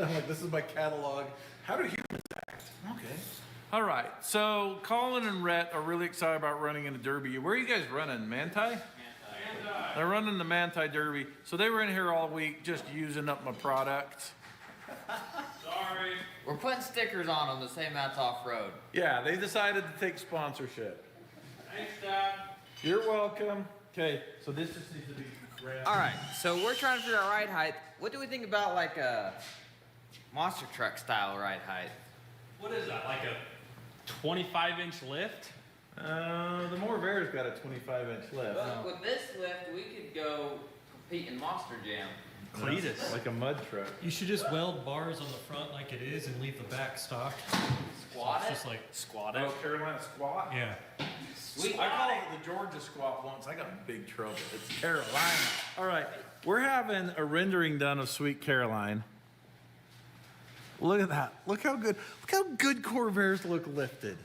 I'm like, this is my catalog. How do humans act? Okay. All right. So Colin and Rhett are really excited about running in a derby. Where are you guys running? Manti? Manti. They're running the Manti Derby. So they were in here all week just using up my product. Sorry. We're putting stickers on them to say Matt's off-road. Yeah, they decided to take sponsorship. Thanks, Dad. You're welcome. Okay, so this just needs to be ran. All right, so we're trying to figure out ride height. What do we think about like a monster truck style ride height? What is that, like a 25-inch lift? The Morvair's got a 25-inch lift. Well, with this lift, we could go compete in Monster Jam. Cletus. Like a mud truck. You should just weld bars on the front like it is and leave the back stock. Squat It's it? just like, Squat Oh, it. Carolina squat? yeah. Sweet. I call it the Georgia squat once. I got in big trouble. It's Carolina. All right, we're having a rendering done of Sweet Caroline. Look at that. Look how good Corvairs look lifted.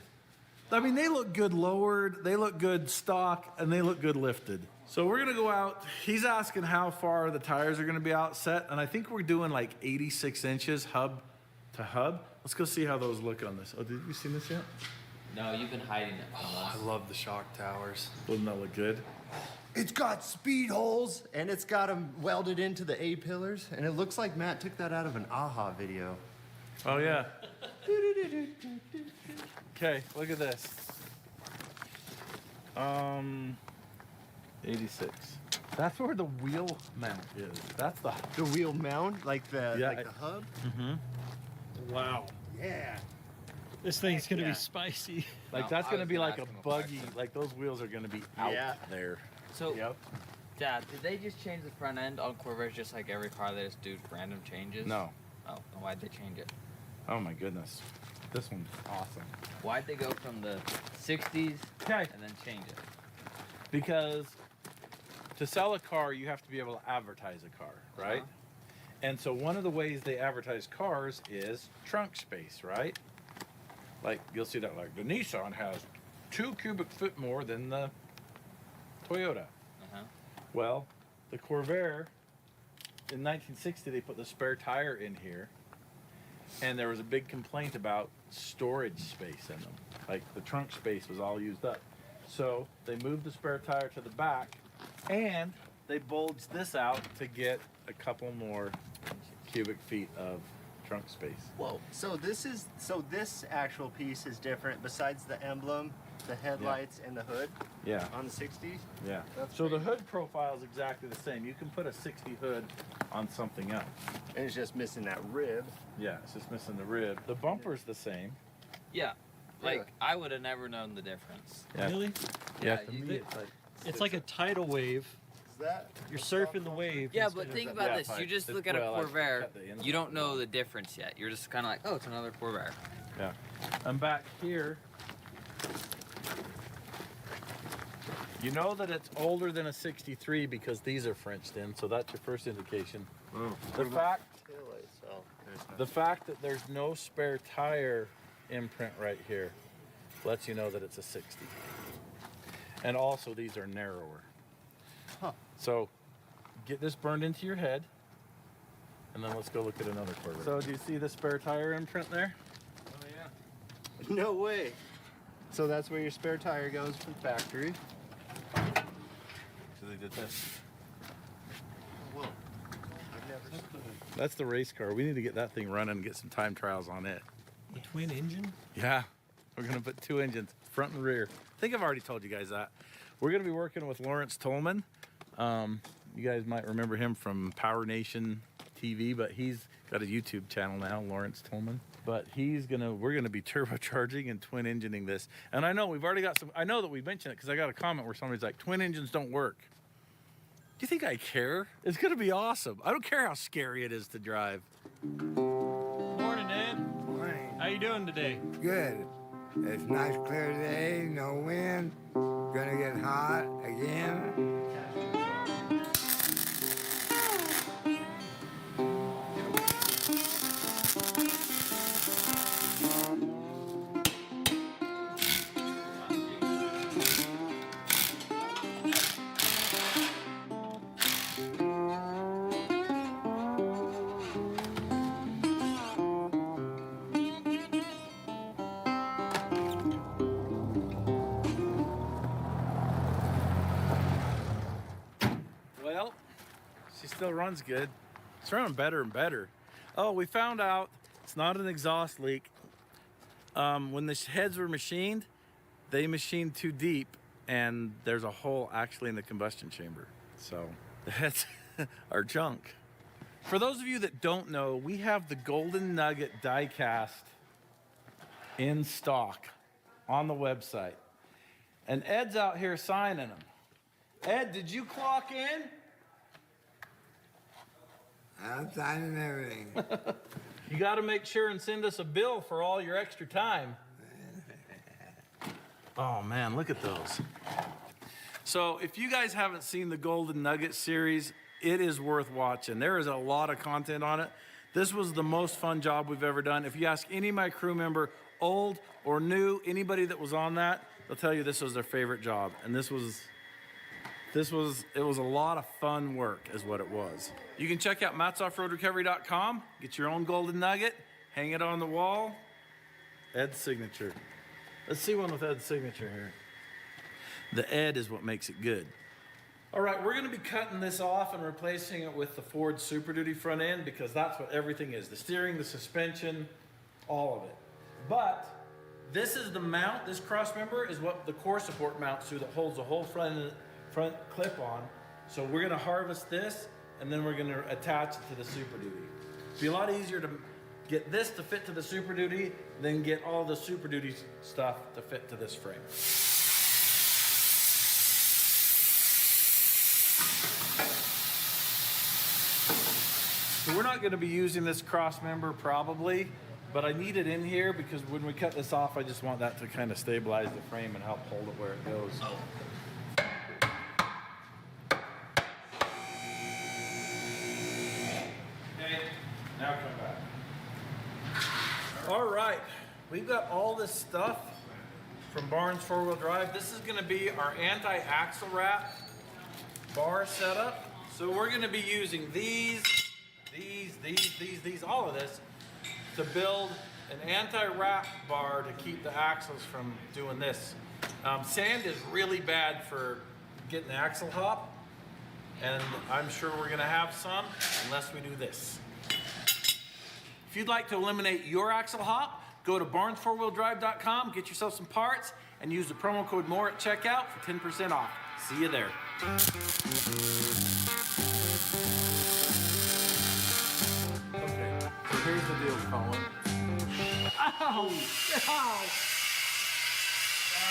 I mean, they look good lowered, they look good stock, and they look good lifted. So we're gonna go out. He's asking how far the tires are gonna be out set, and I think we're doing like 86 inches hub to hub. Let's go see how those look on this. Oh, did you see this yet? No, you've been hiding it from I us. love the shock towers. Doesn't that look good? It's got speed holes and it's got them welded into the A pillars, and it looks like Matt took that out of an AHA video. Oh yeah. Okay, look at this. 86. That's where the wheel mount is. That's the wheel mount, like the Yeah, the hub. Wow. Yeah. This thing's gonna Yeah. be spicy. like No, that's I gonna was be gonna like a ask him a buggy. question. Like those wheels are gonna be out Yeah. there. So, Yep. Dad, did they just change the front end on Corvairs just like every car? They just do random changes? No. Oh, then why'd they change it? Oh my goodness. This one's awesome. Why'd they go from the 60s Okay. and then change it? Because to sell a car, you have to be able to advertise a car, right? Uh-huh. And so one of the ways they advertise cars is trunk space, right? Like you'll see that like the Nissan has 2 cubic foot more than the Toyota. Uh-huh. Well, the Corvair in 1960 they put the spare tire in here, and there was a big complaint about storage space in them. Like the trunk space was all used up. So they moved the spare tire to the back, and they bulged this out to get a couple more cubic feet of trunk space. Whoa. So this actual piece is different besides the emblem, the headlights, and the hood Yeah, on the 60s. yeah. That's So the crazy. hood profile is exactly the same. You can put a 60 hood on something else. And it's just missing that rib. Yeah, it's just missing the rib. The bumper's the same. Yeah. Really? Like, I would have never known the difference. Yeah. Really? Yeah, Yeah, to you me think- it's like It's like a tidal wave. Is that? You're surfing the wave. Yeah, instead but of- think about Yeah, this. fine. You just It's- look at a well, I cut the Corvair. inside You don't know the difference yet. You're just kind of like, oh, it's another Corvair. Yeah. And back here, you know that it's older than a 63 because these are Frenched in, so that's your first indication. The fact that there's no spare tire imprint right here lets you know that it's a 60. And also these are narrower. Huh. So get this burned into your head, and then let's go look at another Corvette. So do you see the spare tire imprint there? Oh, yeah. No way. So that's where your spare tire goes from factory. So they did this. Whoa. I've never seen That's the race car. We need to get that thing running and get some time trials on it. The twin engine? Yeah, we're gonna put 2 engines, front and rear. I think I've already told you guys that. We're gonna be working with Lawrence Tolman. You guys might remember him from Power Nation TV, but he's got a YouTube channel now, Lawrence Tolman. But we're gonna be turbocharging and twin engineing this. And I know we've already got some. I know that we mentioned it because I got a comment where somebody's like, "Twin engines don't work." Do you think I care? It's gonna be awesome. I don't care how scary it is to drive. Morning, Ed. Morning. How you doing today? Good. It's nice clear day, no wind. Gonna get hot again. still runs good. It's running better and better. Oh, we found out it's not an exhaust leak. When the heads were machined, they machined too deep, and there's a hole actually in the combustion chamber. So the heads are junk. For those of you that don't know, we have the Golden Nugget die-cast in stock on the website. And Ed's out here signing them. Ed, did you clock in? I'm signing everything. You got to make sure and send us a bill for all your extra time. Oh man, look at those. So if you guys haven't seen the Golden Nugget series, it is worth watching. There is a lot of content on it. This was the most fun job we've ever done. If you ask any of my crew member, old or new, anybody that was on that, they'll tell you this was their favorite job. And it was a lot of fun work is what it was. You can check out mattsoffroadrecovery.com, get your own Golden Nugget, hang it on the wall. Ed's signature. Let's see one with Ed's signature here. The Ed is what makes it good. All right, we're gonna be cutting this off and replacing it with the Ford Super Duty front end because that's what everything is. The steering, the suspension, all of it. But this is the mount, this cross member is what the core support mounts to that holds the whole front clip on. So we're gonna harvest this and then we're gonna attach it to the Super Duty. It'd be a lot easier to get this to fit to the Super Duty than get all the Super Duty stuff to fit to this frame. So we're not gonna be using this cross member probably, but I need it in here because when we cut this off, I just want that to kind of stabilize the frame and help hold it where it goes. Okay, now come back. All right, we've got all this stuff from Barnes 4-wheel drive. This is gonna be our anti-axle wrap bar setup. So we're gonna be using these, all of this to build an anti-wrap bar to keep the axles from doing this. Sand is really bad for getting the axle hop, and I'm sure we're gonna have some unless we do this. If you'd like to eliminate your axle hop, go to barnes4wheeldrive.com, get yourself some parts, and use the promo code MORE at checkout for 10% off. See you there. Okay, so here's the deal, Colin. Ow! Ow!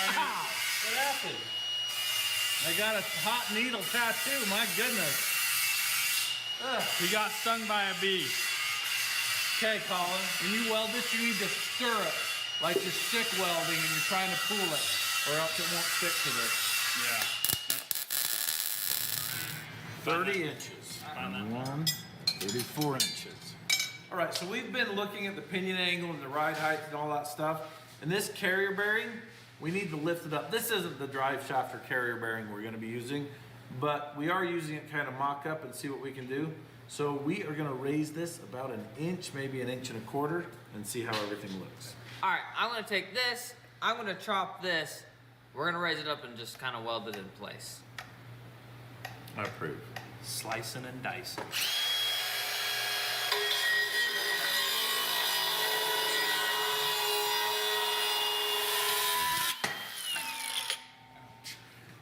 Ow! What happened? I got a hot needle tattoo, my goodness. Ugh. We got stung by a bee. Okay, Colin, when you weld this, you need to stir it like you're stick welding and you're trying to pull it, or else it won't stick to this. Yeah. 30 inches. Find 34 inches. All right, so we've been looking at the pinion angle and the ride height and all that stuff. And this carrier bearing, we need to lift it up. This isn't the drive shaft or carrier bearing we're gonna be using, but we are using it kind of mock up and see what we can do. So we are gonna raise this about an inch, maybe an inch and a quarter, and see how everything looks. All right, I'm gonna take this, I'm gonna chop this, we're gonna raise it up and just kind of weld it in place. I approve. Slicing and dicing.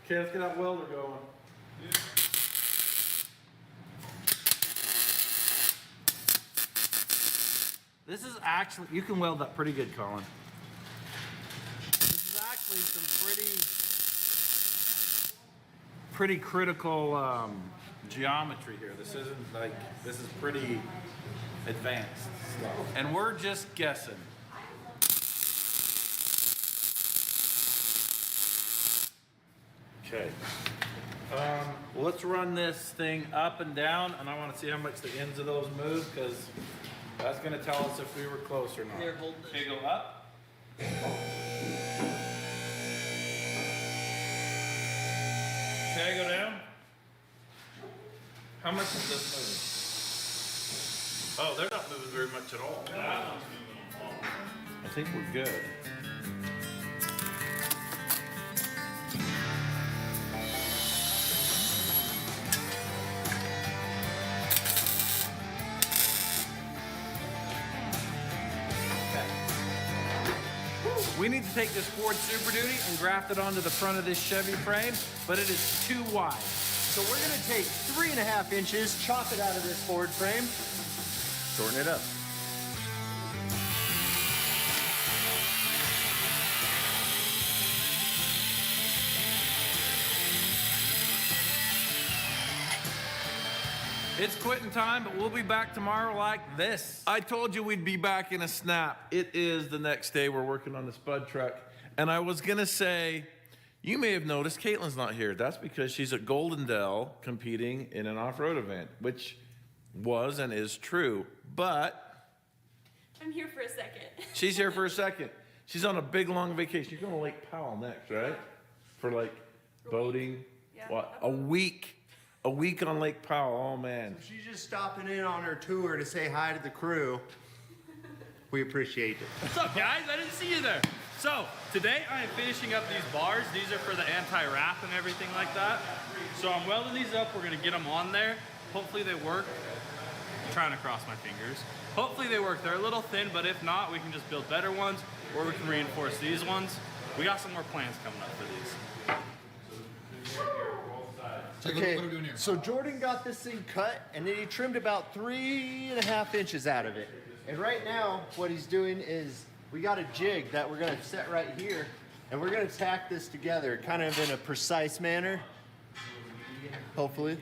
Okay, let's get that welder going. This is actually, you can weld that pretty good, Colin. This is actually some pretty critical geometry here. This isn't like, this is pretty advanced stuff. And we're just guessing. Okay. Well, let's run this thing up and down, and I want to see how much the ends of those move, because that's going to tell us if we were close or not. Here, hold this. Okay, go up. Okay, go down. How much is this moving? Oh, they're not moving very much at all. I think we're good. We need to take this Ford Super Duty and graft it onto the front of this Chevy frame, but it is too wide. So we're gonna take 3.5 inches, chop it out of this Ford frame, shorten it up. It's quitting time, but we'll be back tomorrow like this. I told you we'd be back in a snap. It is the next day. We're working on the spud truck. And I was gonna say, you may have noticed Caitlin's not here. That's because she's at Goldendale competing in an off-road event, which was and is true. But I'm here for a second. she's here for a second. She's on a big, long vacation. You're going to Lake Powell next, right? For like boating? Yeah. What? A week. A week on Lake Powell. Oh, man. She's just stopping in on her tour to say hi to the crew. We appreciate it. What's up, guys? I didn't see you there. So, today I am finishing up these bars. These are for the anti-wrap and everything like that. So I'm welding these up. We're gonna get them on there. Hopefully they work. I'm trying to cross my fingers. Hopefully they work. They're a little thin, but if not, we can just build better ones, or we can reinforce these ones. We got some more plans coming up for these. Okay, so Jordan got this thing cut, and then he trimmed about 3.5 inches out of it. And right now, what he's doing is, we got a jig that we're gonna set right here, and we're gonna tack this together, kind of in a precise manner, hopefully.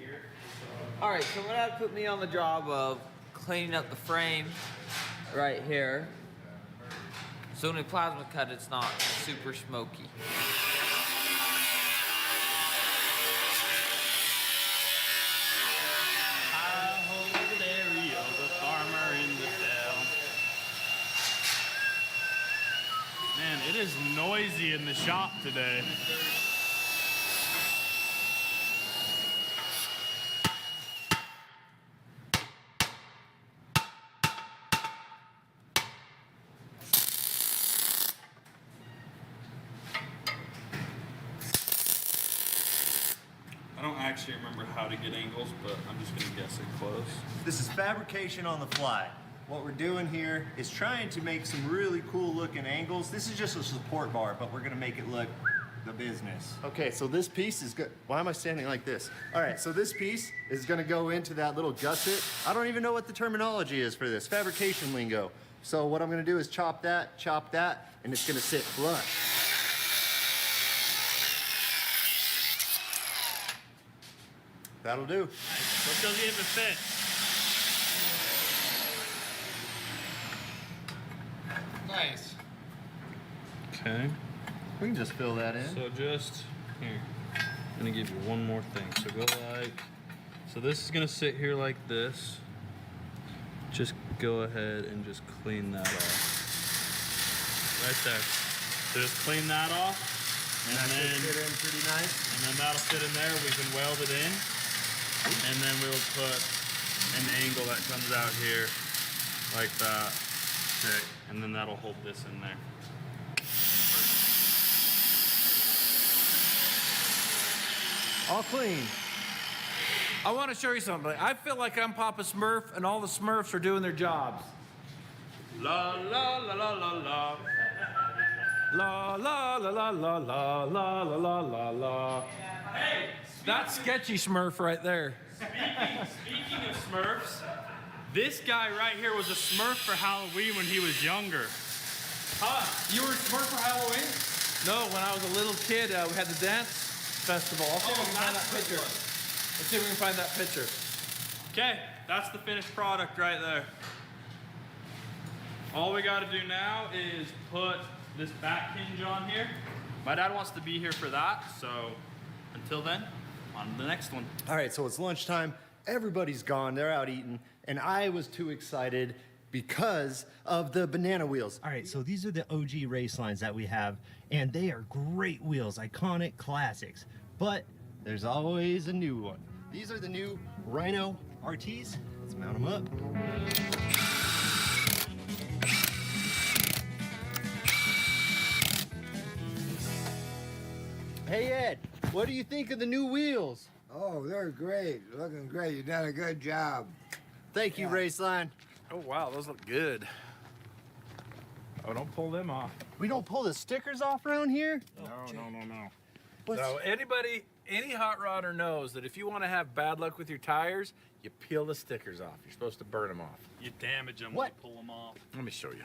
All right, so that put me on the job of cleaning up the frame right here. So when we plasma cut, it's not super smoky. Man, it is noisy in the shop today. I don't actually remember how to get angles, but I'm just gonna guess it close. This is fabrication on the fly. What we're doing here is trying to make some really cool looking angles. This is just a support bar, but we're gonna make it look the business. Okay, so this piece is good. Why am I standing like this? All right, so this piece is gonna go into that little gusset. I don't even know what the terminology is for this, fabrication lingo. So what I'm gonna do is chop that, and it's gonna sit flush. That'll do. Let's go see if it fits. Nice. Okay. We can just fill that in. So just here. I'm gonna give you one more thing. So go like, so this is gonna sit here like this. Just go ahead and just clean that off. Right there. So just clean that off. And that should then, fit in pretty nice. and then that'll fit in there. We can weld it in. And then we'll put an angle that comes out here like that. Okay. And then that'll hold this in there. All clean. I want to show you something. I feel like I'm Papa Smurf, and all the Smurfs are doing their jobs. La la la la la la. La la la la la la la la la la la. Hey, That's sketchy Smurf right there. speaking of Smurfs, this guy right here was a Smurf for Halloween when he was younger. Huh? You were a Smurf for Halloween? No, when I was a little kid, we had the dance festival. I'll see if we can find that picture. Let's see if we can find that picture. Okay, that's the finished product right there. All we gotta do now is put this back hinge on here. My dad wants to be here for that, so until then, on to the next one. All right, so it's lunchtime. Everybody's gone. They're out eating. And I was too excited because of the banana wheels. All right, so these are the OG race lines that we have, and they are great wheels, iconic classics. But there's always a new one. These are the new Rhino RTs. Let's mount them up. Hey, Ed, what do you think of the new wheels? Oh, they're great. Looking great. You done a good job. Thank you, Raceline. Oh, wow, those look good. Oh, don't pull them off. We don't pull the stickers off around here? No. So any hot rodder knows that if you want to have bad luck with your tires, you peel the stickers off. You're supposed to burn them off. You damage them What? when you pull them off. Let me show you.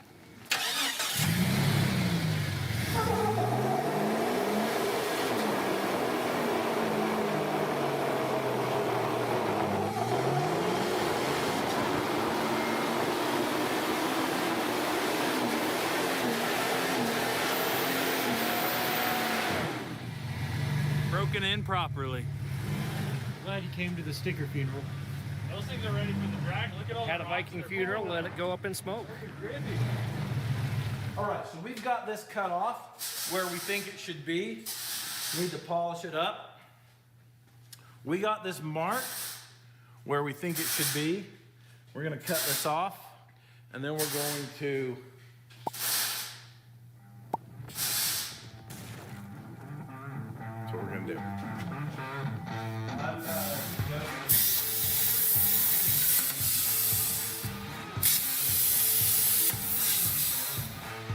Broken in properly. Glad you came to the sticker funeral. Those things are ready for the drag. Look at all Had the a rocks Viking they're funeral, pulling let out. it go up in smoke. All right, so we've got this cut off where we think it should be. We need to polish it up. We got this marked where we think it should be. We're gonna cut this off, and then we're going to that's what we're gonna do.